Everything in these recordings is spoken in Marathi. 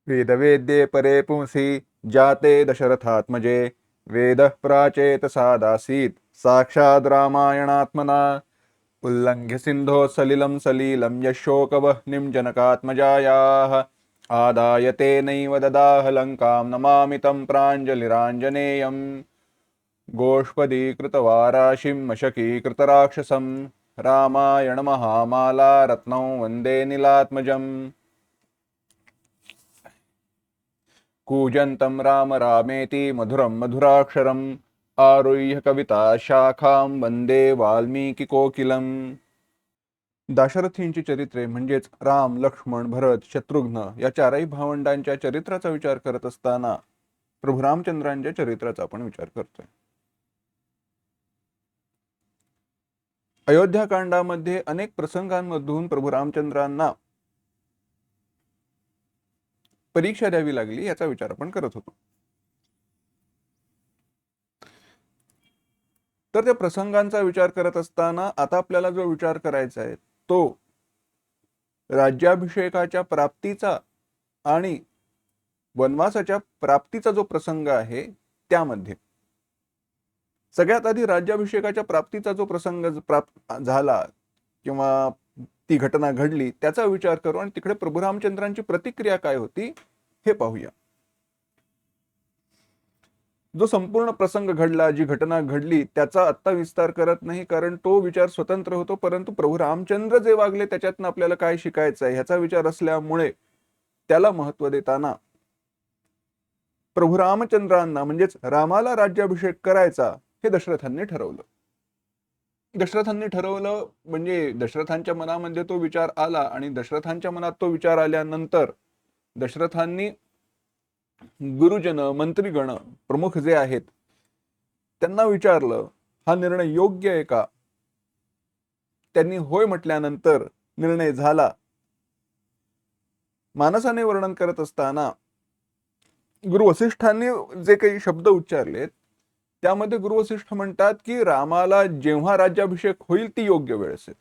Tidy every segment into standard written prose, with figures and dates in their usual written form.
वेदवेद्ये परे पुंसि जाते दशरथात्मजे वेदः प्राचेतसादासीत् साक्षाद् रामायणात्मना उल्लङ्घ्य सिन्धो सलिलं सलीलं यशोकवह्निं जनकात्मजायाः आदाय तेनैव ददाह लङ्कां नमामि तं प्राञ्जलिराञ्जनेयम् गोष्पदीकृतवाराशिं मशकीकृतराक्षसं रामायणमहामाला रत्नौ वन्दे नीलात्मजम् कूजन्तं राम रामेति मधुरं मधुराक्षरम् आरुह्य कविता शाखां वंदे वाल्मीकि कोकिलम्. दाशरथींची चरित्रे म्हणजेच राम, लक्ष्मण, भरत, शत्रुघ्न या चारही भावंडांच्या चरित्राचा विचार करत असताना प्रभू रामचंद्रांच्या चरित्राचा आपण विचार करतोय. अयोध्याकांडामध्ये अनेक प्रसंगांमधून प्रभू रामचंद्रांना परीक्षा द्यावी लागली याचा विचार आपण करत होतो. तर त्या प्रसंगांचा विचार करत असताना आता आपल्याला जो विचार करायचा आहे तो राज्याभिषेकाच्या प्राप्तीचा आणि वनवासाच्या प्राप्तीचा जो प्रसंग आहे त्यामध्ये सगळ्यात आधी राज्याभिषेकाच्या प्राप्तीचा जो प्रसंग झाला किंवा ती घटना घडली त्याचा विचार करू आणि तिकडे प्रभू रामचंद्रांची प्रतिक्रिया काय होती हे पाहूया. जो संपूर्ण प्रसंग घडला, जी घटना घडली त्याचा आत्ता विस्तार करत नाही कारण तो विचार स्वतंत्र होतो, परंतु प्रभू रामचंद्र जे वागले त्याच्यातनं आपल्याला काय शिकायचं आहे ह्याचा विचार असल्यामुळे त्याला महत्व देताना प्रभू रामचंद्रांना म्हणजेच रामाला राज्याभिषेक करायचा हे दशरथांनी ठरवलं. दशरथांनी ठरवलं म्हणजे दशरथांच्या मनामध्ये तो विचार आला आणि दशरथांच्या मनात तो विचार आल्यानंतर दशरथांनी गुरुजन, मंत्रीगण, प्रमुख जे आहेत त्यांना विचारलं हा निर्णय योग्य आहे का. त्यांनी होय म्हटल्यानंतर निर्णय झाला. मानसाने वर्णन करत असताना गुरु वसिष्ठांनी जे काही शब्द उच्चारलेत त्यामध्ये गुरु वसिष्ठ म्हणतात की रामाला जेव्हा राज्याभिषेक होईल ती योग्य वेळ असेल.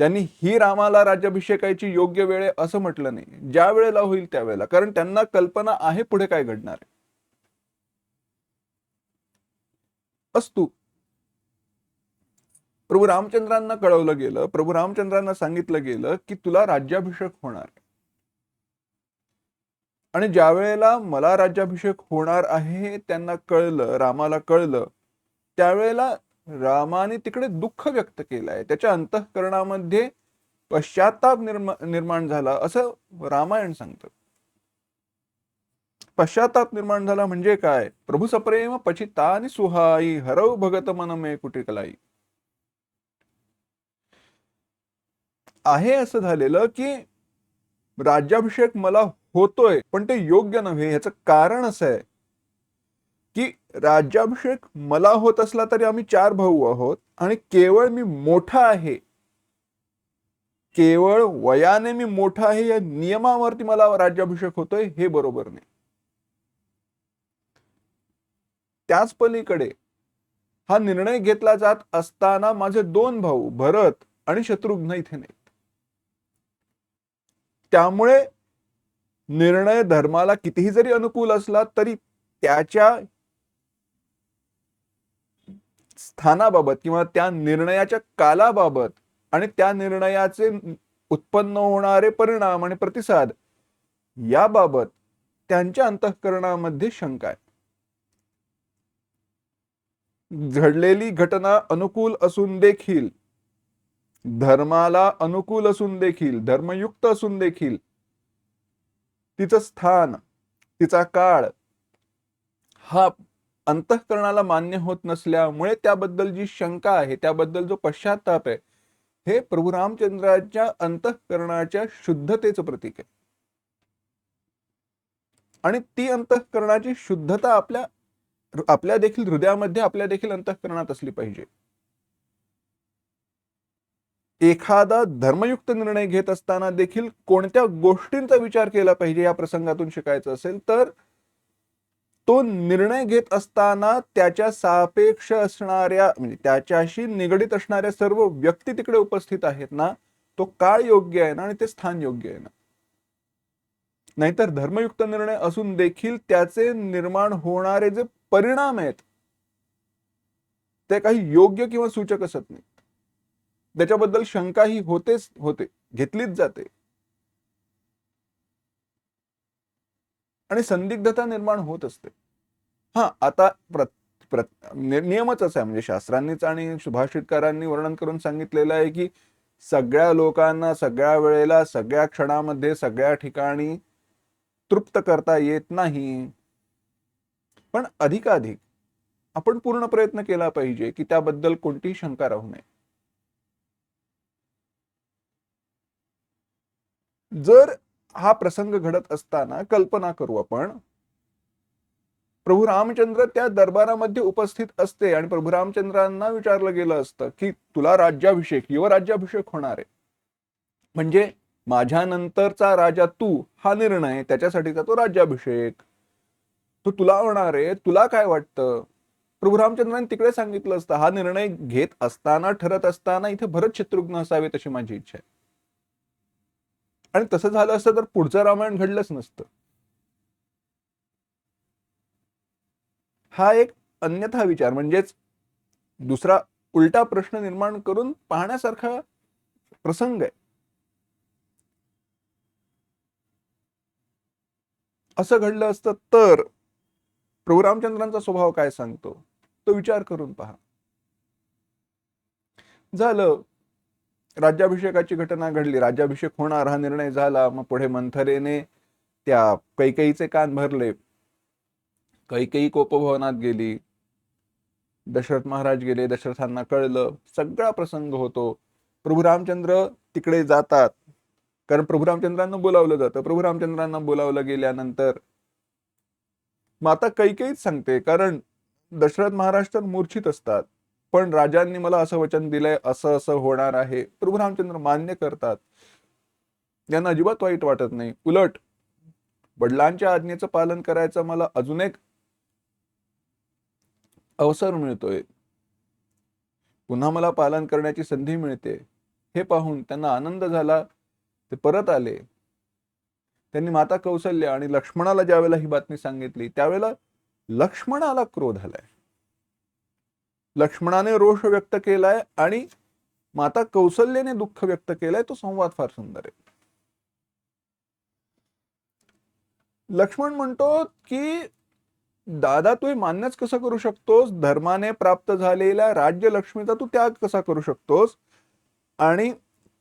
त्यांनी ही रामाला राज्याभिषेकाची योग्य वेळ आहे असं म्हटलं नाही, ज्या वेळेला होईल त्यावेळेला, कारण त्यांना कल्पना आहे पुढे काय घडणार आहे. अस्तु प्रभू रामचंद्रांना कळवलं गेलं, प्रभू रामचंद्रांना सांगितलं गेलं की तुला राज्याभिषेक होणार आहे आणि ज्या वेळेला मला राज्याभिषेक होणार आहे त्यांना कळलं, रामाला कळलं, त्यावेळेला रामाने तिकडे दुःख व्यक्त केलंय, त्याच्या अंतःकरणामध्ये पश्चाताप निर्माण झाला असं रामायण सांगतं. पश्चाताप निर्माण झाला म्हणजे काय, प्रभू सप्रेम पचितानि सुहाई हरव भगत मन मे कुटिकलाई. आहे असं झालेलं की राज्याभिषेक मला होतोय पण ते योग्य नव्हे. याचं कारण असं आहे की राज्याभिषेक मला होत असला तरी आम्ही 4 भाऊ आहोत आणि केवळ मी मोठा आहे, केवळ वयाने मी मोठा आहे या नियमावरती मला राज्याभिषेक होतोय हे बरोबर नाही. त्याच पलीकडे हा निर्णय घेतला जात असताना माझे 2 भाऊ भरत आणि शत्रुघ्न इथे नाहीत. त्यामुळे निर्णय धर्माला कितीही जरी अनुकूल असला तरी त्याच्या स्थानाबाबत किंवा त्या निर्णयाच्या कालाबाबत आणि त्या निर्णयाचे उत्पन्न होणारे परिणाम आणि प्रतिसाद याबाबत त्यांच्या अंतःकरणामध्ये शंका आहे. घडलेली घटना अनुकूल असून देखील, धर्माला अनुकूल असून देखील, धर्मयुक्त असून देखील तिचं स्थान, तिचा काळ हा अंतःकरणाला मान्य होत नसल्यामुळे त्याबद्दल जी शंका आहे, त्याबद्दल जो पश्चाताप आहे, हे प्रभू रामचंद्राच्या अंतःकरणाच्या शुद्धतेचं प्रतीक आहे. आणि ती अंतःकरणाची शुद्धता आपल्या देखील हृदयामध्ये, आपल्या देखील अंतःकरणात असली पाहिजे. एखादा धर्मयुक्त निर्णय घेत असताना देखील कोणत्या गोष्टींचा विचार केला पाहिजे या प्रसंगातून शिकायचं असेल तर तो निर्णय घेत असताना त्याच्या सापेक्ष असणाऱ्या म्हणजे त्याच्याशी निगडित असणाऱ्या सर्व व्यक्ती तिकडे उपस्थित आहेत ना, तो काळ योग्य आहे ना आणि ते स्थान योग्य आहे ना. नाहीतर धर्मयुक्त निर्णय असून देखील त्याचे निर्माण होणारे जे परिणाम आहेत ते काही योग्य किंवा सूचक असत नाही. त्याच्याबद्दल शंकाही होते, घेतलीच जाते आणि संदिग्धता निर्माण होत असते. हा, आता नियमच असा आहे, म्हणजे शास्त्रांनीच आणि सुभाषितकारांनी वर्णन करून सांगितलेलं आहे की सगळ्या लोकांना सगळ्या वेळेला सगळ्या क्षणामध्ये सगळ्या ठिकाणी तृप्त करता येत नाही, पण अधिकाधिक आपण पूर्ण प्रयत्न केला पाहिजे की त्याबद्दल कोणतीही शंका राहू नये. जर हा प्रसंग घडत असताना कल्पना करू आपण, प्रभू रामचंद्र त्या दरबारामध्ये उपस्थित असते आणि प्रभू रामचंद्रांना विचारलं गेलं असतं की तुला राज्याभिषेक, युवराज्याभिषेक होणार आहे, म्हणजे माझ्या नंतरचा राजा तू, हा निर्णय त्याच्यासाठीचा तो राज्याभिषेक तो तुला होणार आहे, तुला काय वाटतं? प्रभू रामचंद्रांनी तिकडे सांगितलं असतं हा निर्णय घेत असताना, ठरत असताना इथे भरत शत्रुघ्न असावे तशी माझी इच्छा आहे. आणि तसं झालं असतं तर पुढचं रामायण घडलंच नसतं. हा एक अन्यथा विचार, म्हणजेच दुसरा उलटा प्रश्न निर्माण करून पाहण्यासारखा प्रसंग आहे. असं घडलं असतं तर प्रभू रामचंद्रांचा स्वभाव काय सांगतो तो विचार करून पहा. झालं, राज्याभिषेकाची घटना घडली, राज्याभिषेक होणार हा निर्णय झाला. मग पुढे मंथरेने त्या कैकेयीचे कान भरले, कैकेयी कोपभवनात गेली, दशरथ महाराज गेले, दशरथांना कळलं, सगळा प्रसंग होतो. प्रभू रामचंद्र तिकडे जातात, कारण प्रभू रामचंद्रांना बोलावलं जातं. प्रभू रामचंद्रांना बोलावलं गेल्यानंतर माता कैकेयीच सांगते, कारण दशरथ महाराज तर मूर्छित असतात, पण राजांनी मला असं वचन दिलंय, असं असं होणार आहे. प्रभू रामचंद्र मान्य करतात, यांना अजिबात वाईट वाटत नाही. उलट वडिलांच्या आज्ञेचं पालन करायचं मला अजून एक अवसर मिळतोय, पुन्हा मला पालन करण्याची संधी मिळते, हे पाहून त्यांना आनंद झाला. ते परत आले. त्यांनी माता कौसल्या आणि लक्ष्मणाला ज्यावेळेला ही बातमी सांगितली त्यावेळेला लक्ष्मणाला क्रोध आलाय, लक्ष्मणाने रोष व्यक्त केलाय आणि माता कौसल्याने दुःख व्यक्त केलंय. तो संवाद फार सुंदर आहे. लक्ष्मण म्हणतो की दादा, तू मान्यच कसं करू शकतोस, धर्माने प्राप्त झालेल्या राज्य लक्ष्मीचा तू त्याग कसा करू शकतोस, आणि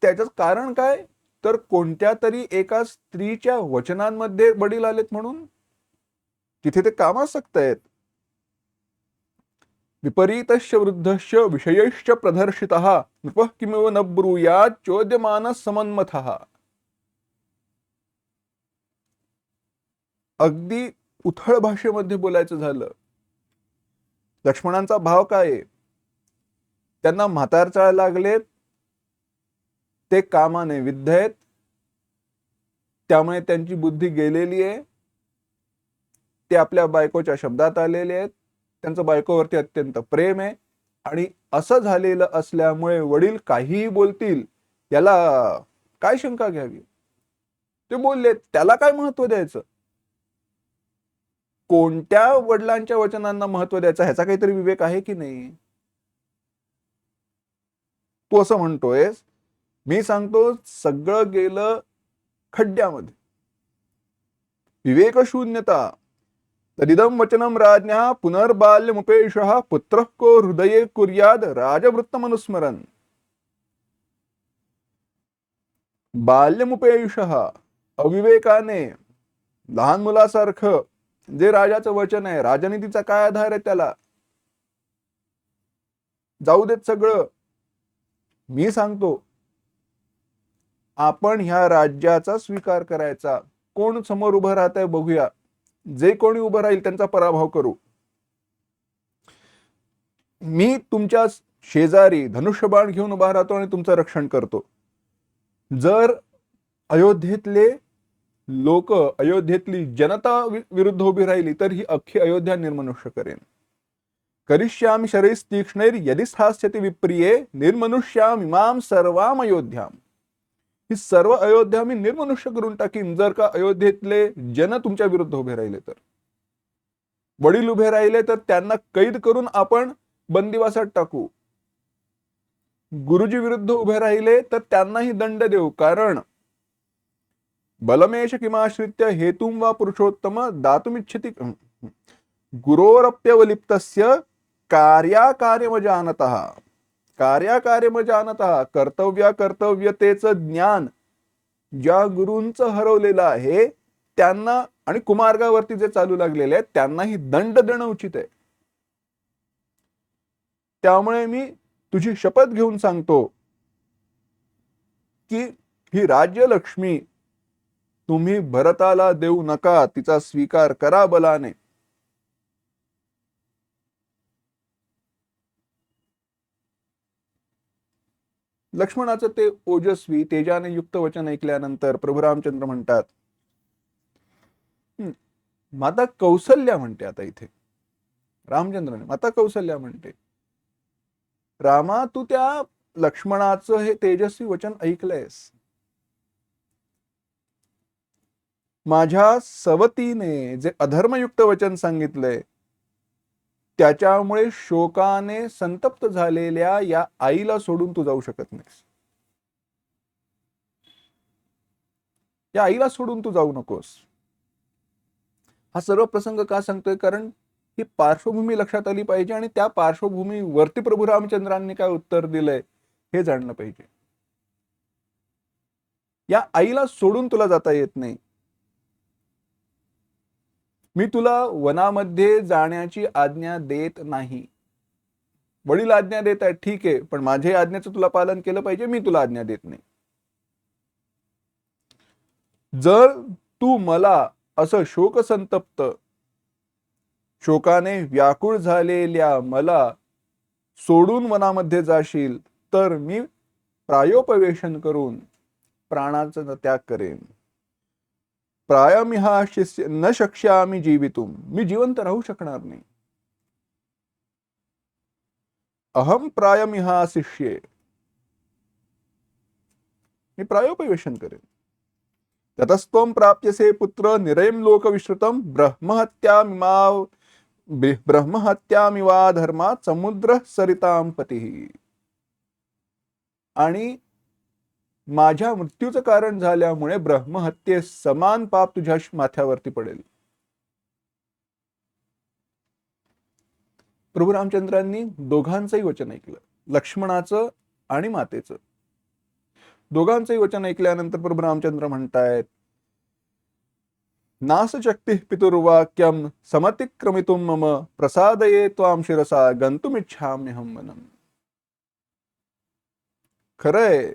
त्याचं कारण काय, तर कोणत्या तरी एका स्त्रीच्या वचनांमध्ये वडील आलेत म्हणून तिथे ते कामासक्त आहेत. विपरीतश्च वृद्धश्च विषयश्च प्रदर्शितः नृपः किमिव न ब्रूयात् चोद्यमानः समन्मथः. अगदी उथळ भाषेमध्ये बोलायचं झालं, लक्ष्मणांचा भाव काय आहे, त्यांना म्हातारचाळ लागलेत, ते कामाने विद्ध आहेत, त्यामुळे त्यांची बुद्धी गेलेली आहे, ते आपल्या बायकोच्या शब्दात आलेले आहेत, त्यांचं बायकोवरती अत्यंत प्रेम आहे, आणि असं झालेलं असल्यामुळे वडील काहीही बोलतील याला काय शंका घ्यावी. ते बोलले, त्याला काय महत्व द्यायचं, कोणत्या वडिलांच्या वचनांना महत्व द्यायचं, ह्याचा काहीतरी विवेक आहे की नाही. तू असं म्हणतोयस, मी सांगतो सगळं गेलं खड्ड्यामध्ये. विवेक शून्यता. तदिदं वचनम राज्ञः पुनर्बाल्यमुपेशः पुत्रः को हृदये कुर्याद राजवृत्तमनुस्मरन्. बाल्यमुपेशः, अविवेकाने, लहान मुलासारखं जे राजाचं वचन आहे, राजनीतीचा काय आधार आहे त्याला, जाऊ देत सगळं. मी सांगतो आपण ह्या राज्याचा स्वीकार करायचा. कोण समोर उभं राहत आहे बघूया, जे कोणी उभं राहील त्यांचा पराभव करू. मी तुमच्या शेजारी धनुष्यबाण घेऊन उभा राहतो आणि तुमचं रक्षण करतो. जर अयोध्येतले लोक, अयोध्येतली जनता विरुद्ध उभी राहिली तर ही अख्खी अयोध्या निर्मनुष्य करेन. करिष्यामि शरैस्तीक्ष्णैर्यदि स्थास्यति विप्रिये निर्मनुष्यामिमां सर्वाम अयोध्याम. ही सर्व अयोध्या मी निर्मनुष्य करून टाकीन जर का अयोध्येतले जन तुमच्या विरुद्ध उभे राहिले तर. वडील उभे राहिले तर त्यांना कैद करून आपण बंदिवासात टाकू. गुरुजी विरुद्ध उभे राहिले तर त्यांनाही दंड देऊ. कारण बलमेश किमाश्रित्य हेतुम वा पुरुषोत्तम दातुमिच्छति गुरोरप्यवलिप्तस्य कार्याकार्यमजानतः. कार्याकार्यमजानतः कर्तव्याकर्तव्यतेचं ज्ञान ज्या गुरूंचं हरवलेलं आहे त्यांना आणि कुमार्गावरती जे चालू लागलेले आहेत त्यांनाही दंड देणं उचित आहे. त्यामुळे मी तुझी शपथ घेऊन सांगतो की ही राज्यलक्ष्मी तुम्ही भरताला देऊ नका, तिचा स्वीकार करा बलाने. लक्ष्मणाचं ते ओजस्वी तेजाने युक्त वचन ऐकल्यानंतर प्रभू रामचंद्र म्हणतात, माता कौसल्या म्हणते. आता इथे रामचंद्रने माता कौसल्या म्हणते, रामा तू त्या लक्ष्मणाचं हे तेजस्वी वचन ऐकलंयस. माझ्या सवतीने जे अधर्मयुक्त वचन सांगितलंय त्याच्यामुळे शोकाने संतप्त झालेल्या या आईला सोडून तू जाऊ शकत नाहीस. या आईला सोडून तू जाऊ नकोस. हा सर्व प्रसंग का सांगतोय? कारण ही पार्श्वभूमी लक्षात आली पाहिजे आणि त्या पार्श्वभूमीवरती प्रभू रामचंद्रांनी काय उत्तर दिलंय हे जाणलं पाहिजे. या आईला सोडून तुला जाता येत नाही. मी तुला वनामध्ये जाण्याची आज्ञा देत नाही. वडील आज्ञा देत आहेत ठीक आहे, पण माझ्या आज्ञेचं तुला पालन केलं पाहिजे. मी तुला आज्ञा देत नाही. जर तू मला असं शोकसंतप्त शोकाने व्याकुळ झालेल्या मला सोडून वनामध्ये जाशील तर मी प्रायोपवेशन करून प्राणाचा त्याग करेन. प्रायमिहा शिष्य न शक्ष्यामि जीवितुम. मी जिवंत राहू शकणार नाही. अहम प्रायमिहा शिष्ये. मी प्रायोपवेशन करेन. ततस्त्वं प्राप्यसे पुत्र निरयं लोकविश्रुतं ब्रह्महत्यामिवा धर्मात् समुद्र सरितां पतिः. आणि माझ्या मृत्यूचं कारण झाल्यामुळे ब्रह्महत्ये समान पाप तुझ्या माथ्यावरती पडेल. प्रभू रामचंद्रांनी दोघांचंही वचन ऐकलं, लक्ष्मणाचं आणि मातेचं. दोघांचंही वचन ऐकल्यानंतर प्रभू रामचंद्र म्हणतायत, नासशक्तिः पितुर्वाक्यं समतिक्रमितुं मम प्रसादये त्वां शिरसा गन्तुमिच्छाम्यहं वनम्. खरंय,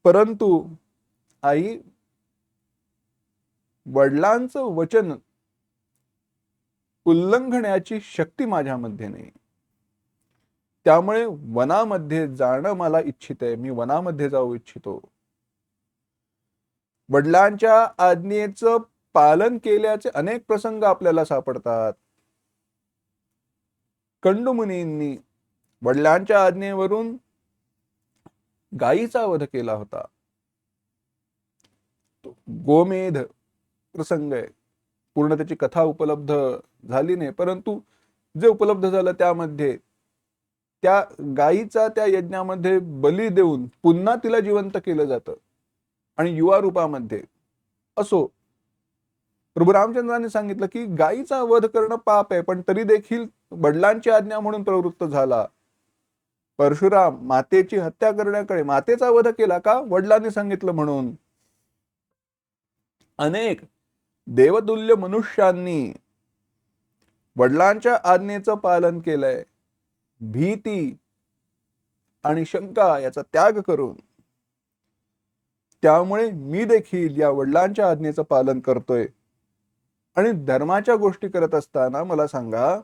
परंतु आई वडिलांचं वचन उल्लंघण्याची शक्ती माझ्यामध्ये नाही. त्यामुळे वनामध्ये जाणं मला इच्छित आहे. मी वनामध्ये जाऊ इच्छितो. वडिलांच्या आज्ञेचं पालन केल्याचे अनेक प्रसंग आपल्याला सापडतात. कंडमुनींनी वडिलांच्या आज्ञेवरून गायीचा वध केला होता. तो गोमेध प्रसंग आहे. पूर्ण त्याची कथा उपलब्ध झाली नाही, परंतु जे उपलब्ध झालं त्यामध्ये त्या गायीचा त्या यज्ञामध्ये बली देऊन पुन्हा तिला जिवंत केलं जातं आणि युवा रूपामध्ये. असो, प्रभू रामचंद्रांनी सांगितलं की गायीचा वध करणं पाप आहे, पण तरी देखील वडिलांची आज्ञा म्हणून प्रवृत्त झाला. परशुराम मातेची हत्या करण्याकडे, मातेचा वध केला का? वडिलांनी सांगितलं म्हणून. अनेक देवतुल्य मनुष्यांनी वडिलांच्या आज्ञेचं पालन केलंय. भीती आणि शंका याचा त्याग करून. त्यामुळे मी देखील या वडिलांच्या आज्ञेचं पालन करतोय. आणि धर्माच्या गोष्टी करत असताना मला सांगा,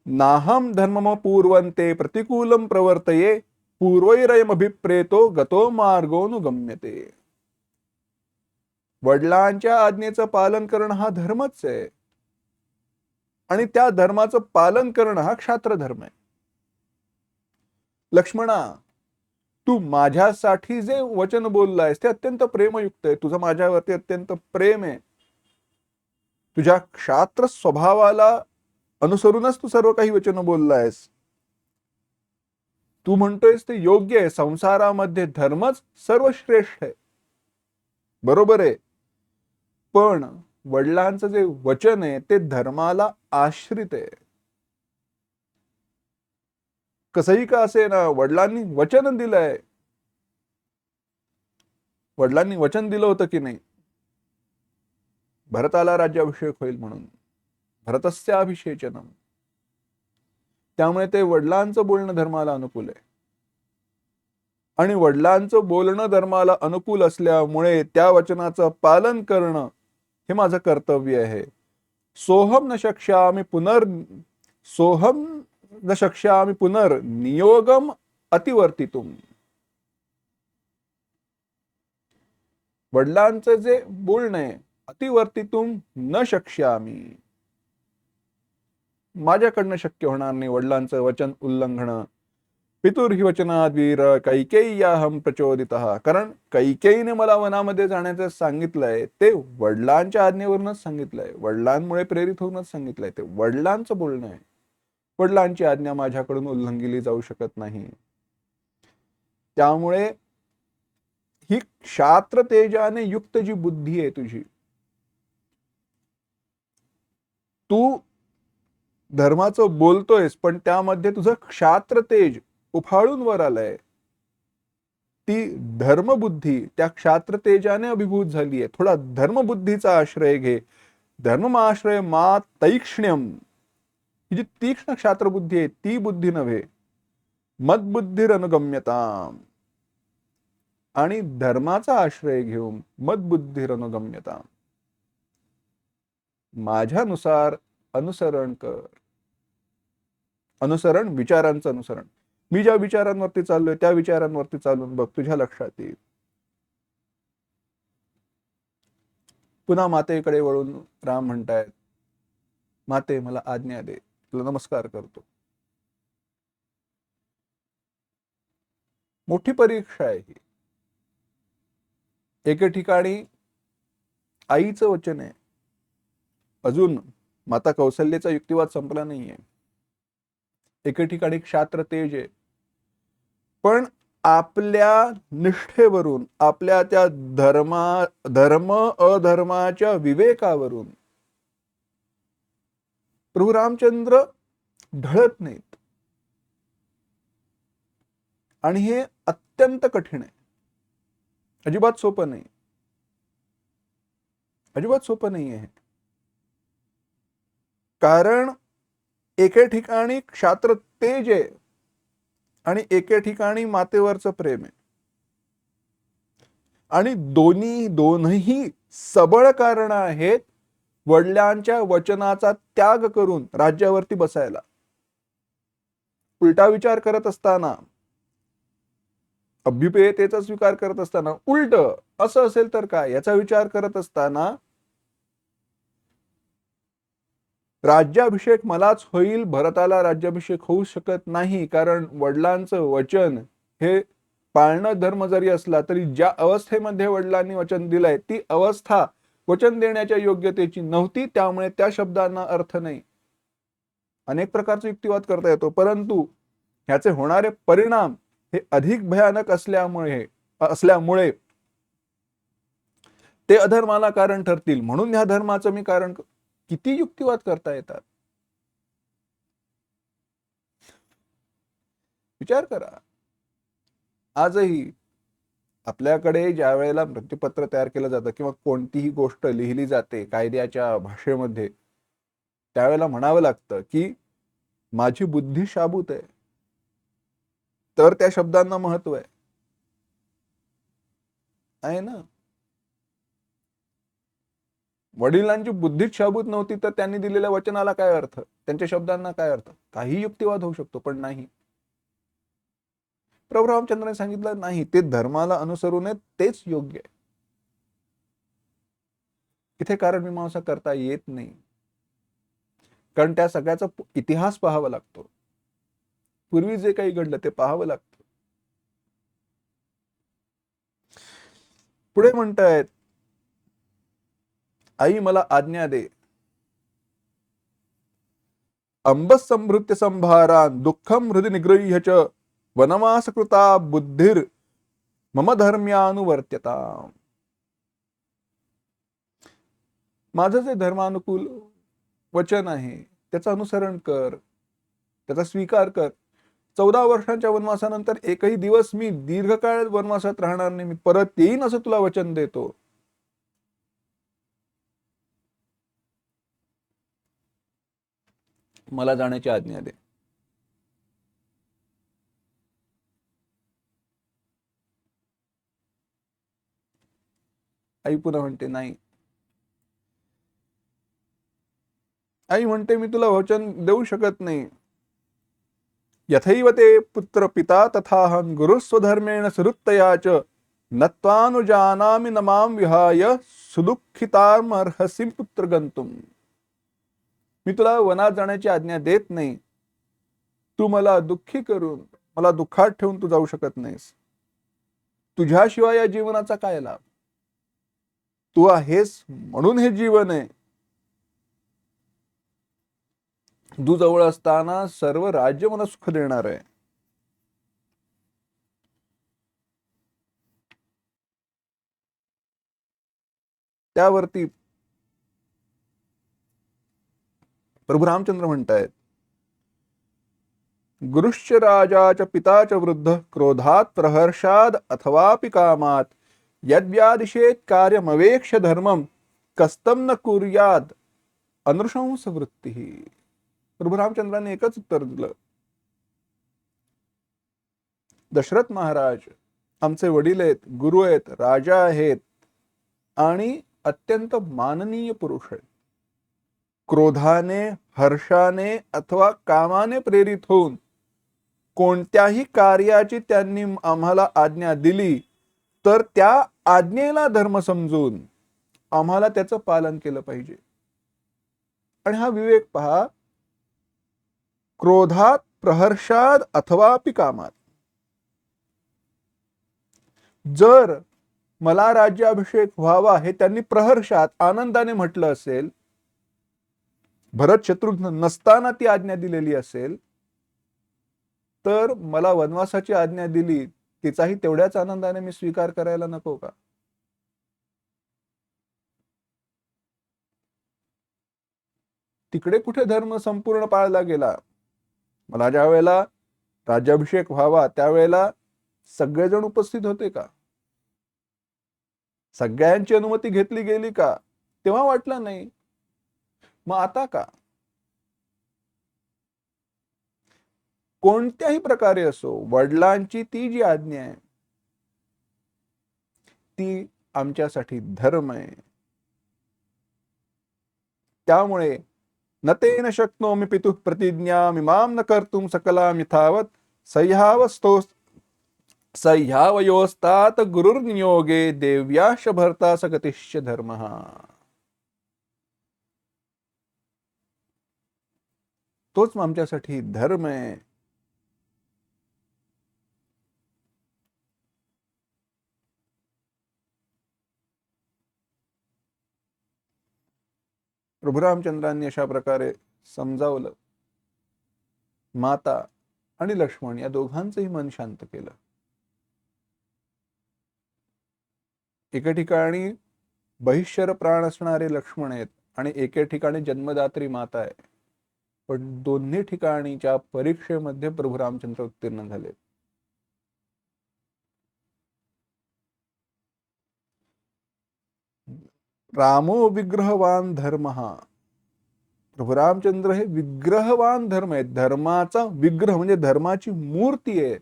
नाहम धर्मम पूर्वन्ते प्रतिकूलम प्रवर्तये पूर्वैरयमभिप्रेतो गतो मार्गोनुगम्यते. वडिलांच्या आज्ञेचं पालन करणं हा धर्मच आहे आणि त्या धर्माचं पालन करणं हा क्षात्र धर्म आहे. लक्ष्मणा, तू माझ्यासाठी जे वचन बोललायस ते अत्यंत प्रेमयुक्त आहे. तुझं माझ्यावरती अत्यंत प्रेम आहे. तुझ्या क्षात्र स्वभावाला अनुसरूनच तू सर्व काही वचन बोललायस. तू म्हणतोयस ते योग्य आहे. संसारामध्ये धर्मच सर्वश्रेष्ठ आहे, बरोबर आहे. पण वडिलांचं जे वचन आहे ते धर्माला आश्रित आहे. कसंही का असे ना, वडिलांनी वचन दिलंय. वडिलांनी वचन दिलं होतं की नाही, भरताला राज्याभिषेक होईल म्हणून, भरतस्य अभिषेचनम. त्यामुळे ते वडिलांचं बोलणं धर्माला अनुकूल आहे. आणि वडिलांचं बोलणं धर्माला अनुकूल असल्यामुळे त्या वचनाचं पालन करणं हे माझं कर्तव्य आहे. सोहम न शक्ष्यामि पुनर नियोगम अतिवर्तितुम. वडिलांचं जे बोलणं आहे, अतिवर्तितुम न शक्ष्यामि, माझ्याकडनं शक्य होणार नाही वडिलांचं वचन उल्लंघन. पितुर्हि वचनाद् वीर कैकेय्याहं प्रचोदितः. कारण कैकेयीने मला वनामध्ये जाण्याचं सांगितलंय ते वडिलांच्या आज्ञेवरूनच सांगितलंय, वडिलांमुळे प्रेरित होऊनच सांगितलंय. ते वडिलांचं बोलणं आहे. वडिलांची आज्ञा माझ्याकडून उल्लंघिली जाऊ शकत नाही. त्यामुळे ही क्षात्र तेजाने युक्त जी बुद्धी आहे तुझी, तू धर्माचं बोलतोयस पण त्यामध्ये तुझं क्षात्र तेज उफाळून वर आलंय. ती धर्मबुद्धी त्या क्षात्र तेजाने अभिभूत झालीय. थोडा धर्मबुद्धीचा आश्रय घे. धर्ममाश्रय मा तैक्ष्ण्यम. ही जी तीक्ष्ण क्षात्रबुद्धी आहे ती बुद्धी नव्हे. मदबुद्धीर अनुगम्यता. आणि धर्माचा आश्रय घेऊन मदबुद्धीर अनुगम्यता, माझ्यानुसार अनुसरण कर. अनुसरण, विचारांचं अनुसरण. मी ज्या विचारांवरती चाललोय त्या विचारांवरती चालून बघ, तुझ्या लक्षात येईल. पुन्हा मातेकडे वळून राम म्हणतायत, माते मला आज्ञा दे, तुला नमस्कार करतो. मोठी परीक्षा आहे ही. एके ठिकाणी आईचं वचन आहे. अजून माता कौशल्याचा युक्तिवाद संपला नाहीये. एके ठिकाणी क्षात्र तेज आहे. पण आपल्या निष्ठेवरून, आपल्या त्या धर्म अधर्माच्या विवेकावरून प्रभू रामचंद्र ढळत नाहीत. आणि हे अत्यंत कठीण आहे. अजिबात सोपं नाही. अजिबात सोपं नाही आहे. कारण एके ठिकाणी क्षात्र तेज आहे आणि एके ठिकाणी मातेवरचं प्रेम आहे. आणि दोनही सबळ कारण आहेत वडिलांच्या वचनाचा त्याग करून राज्यावरती बसायला. उलटा विचार करत असताना, अभ्युपेयतेचा स्वीकार करत असताना, उलट असं असेल तर काय याचा विचार करत असताना, राज्याभिषेक मलाच होईल, भरताला राज्याभिषेक होऊ शकत नाही. कारण वडिलांचं वचन हे पाळणं धर्म जरी असला तरी ज्या अवस्थेमध्ये वडिलांनी वचन दिलंय ती अवस्था वचन देण्याच्या योग्यतेची नव्हती. त्यामुळे त्या शब्दांना अर्थ नाही. अनेक प्रकारचा युक्तिवाद करता येतो, परंतु ह्याचे होणारे परिणाम हे अधिक भयानक असल्यामुळे ते अधर्माला कारण ठरतील. म्हणून ह्या धर्माचं मी कारण, किती युक्तिवाद करता येतात. विचार करा. आजही आपल्याकडे ज्या वेळेला मृत्यूपत्र तयार केलं जातं किंवा कोणतीही गोष्ट लिहिली जाते कायद्याच्या भाषेमध्ये, त्यावेळेला म्हणावं लागतं की माझी बुद्धी शाबूत आहे, तर त्या शब्दांना महत्व आहे ना. वडिलांची बुद्धीच शाबूत नव्हती तर त्यांनी दिलेल्या वचनाला काय अर्थ, त्यांच्या शब्दांना काय अर्थ. काही युक्तिवाद होऊ शकतो पण नाही. प्रभू रामचंद्राने सांगितलं नाही, ते धर्माला अनुसरून तेच योग्य आहे. इथे कारण मीमांसा करता येत नाही. कारण त्या सगळ्याचा इतिहास पाहावा लागतो. पूर्वी जे काही घडलं ते पाहावं लागतं. पुढे म्हणतायत, आई मला आज्ञा दे, अंबस संभृत्य संभारान दुःखम हृदय निगृह्य च वनवास कृता बुद्धिर मम धर्म्यानुवर्त्यता. माझं जे धर्मानुकूल वचन आहे त्याचं अनुसरण कर, त्याचा स्वीकार कर. 14 वर्षांच्या वनवासानंतर एकही दिवस मी दीर्घकाळ वनवासात राहणार नाही, मी परत येईन असं तुला वचन देतो. मला जाण्याची आज्ञा दे. आई पुन्हा म्हणते नाही. आई म्हणते मी तुला वचन देऊ शकत नाही. यथैव ते पुत्र पिता तथाहं गुरुस्वधर्मेण सुहृत्तया च नत्वानुजानामि न मां विहाय सुदुःखितामर्हसि पुत्र गंतुम. मी तुला वनात जाण्याची आज्ञा देत नाही. तू मला दुःखी करून, मला दुःखात ठेवून तू जाऊ शकत नाहीस. तुझ्याशिवाय या जीवनाचा काय लाभ? तू आहेस म्हणून हे जीवन आहे. तू जवळ असताना सर्व राज्य मला सुख देणार आहे. त्यावरती प्रभू रामचंद्र म्हणतायत, गुरुश्च राजाच पिताच वृद्ध क्रोधात प्रहर्षाद अथवापि कामात यद्व्यादिशेत कार्यमवेक्ष धर्मम कस्तम न कुर्याद अनृशंस वृत्ती. प्रभू रामचंद्राने एकच उत्तर दिलं, दशरथ महाराज आमचे वडील आहेत, गुरु आहेत, राजा आहेत आणि अत्यंत माननीय पुरुष आहेत. क्रोधाने, हर्षाने अथवा कामाने प्रेरित होऊन कोणत्याही कार्याची त्यांनी आम्हाला आज्ञा दिली तर त्या आज्ञेला धर्म समजून आम्हाला त्याचं पालन केलं पाहिजे. आणि हा विवेक पहा, क्रोधात प्रहर्षाद अथवापि कामात. जर मला राज्याभिषेक व्हावा हे त्यांनी प्रहर्षात आनंदाने म्हटलं असेल, भरत शत्रुघ्न नसताना ती आज्ञा दिलेली असेल, तर मला वनवासाची आज्ञा दिली तिचाही तेवढ्याच आनंदाने मी स्वीकार करायला नको का? तिकडे कुठे धर्म संपूर्ण पाळला गेला? मला ज्या वेळेला राज्याभिषेक व्हावा त्यावेळेला सगळेजण उपस्थित होते का? सगळ्यांची अनुमती घेतली गेली का? तेव्हा वाटलं नाही. मग आता का? कोणत्याही प्रकारे असो, वडिलांची ती जी आज्ञा आहे ती आमच्यासाठी धर्म आहे. त्यामुळे न तेन शक्नोमि पितुः प्रतिज्ञाम् इमां न कर्तुं सकलां यथावत् सह्यावयोस्तात गुरुर्नियोगे देव्याश भर्ता सगतिश्च धर्मः. तोच आमच्यासाठी धर्म आहे. प्रभू रामचंद्रांनी अशा प्रकारे समजावलं. माता आणि लक्ष्मण या दोघांचंही मन शांत केलं. एके ठिकाणी बहिष्यर प्राण असणारे लक्ष्मण आहेत आणि एके ठिकाणी जन्मदात्री माता आहे. पण दोन्ही ठिकाणीच्या परीक्षेमध्ये प्रभू रामचंद्र उत्तीर्ण झाले. रामो विग्रहवान धर्म. प्रभू रामचंद्र हे विग्रहवान धर्म आहेत. धर्माचा विग्रह म्हणजे धर्माची मूर्ती आहे.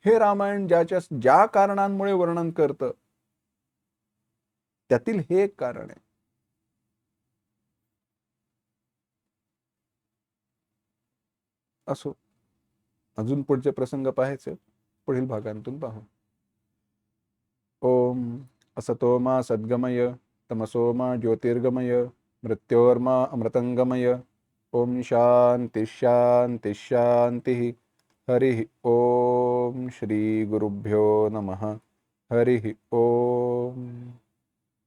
हे रामायण ज्या कारणांमुळे वर्णन करतं त्यातील हे एक कारण आहे. असो, अजून पुढचे प्रसंग पाहायचे पुढील भागांतून पाहू. ओम असतो मा सद्गमय तमसो मा ज्योतिर्गमय मृत्योर्मा अमृतंगमय. ओम शांती शांती शांती. हरि ओम. श्री गुरुभ्यो नमः. हरिः ओम.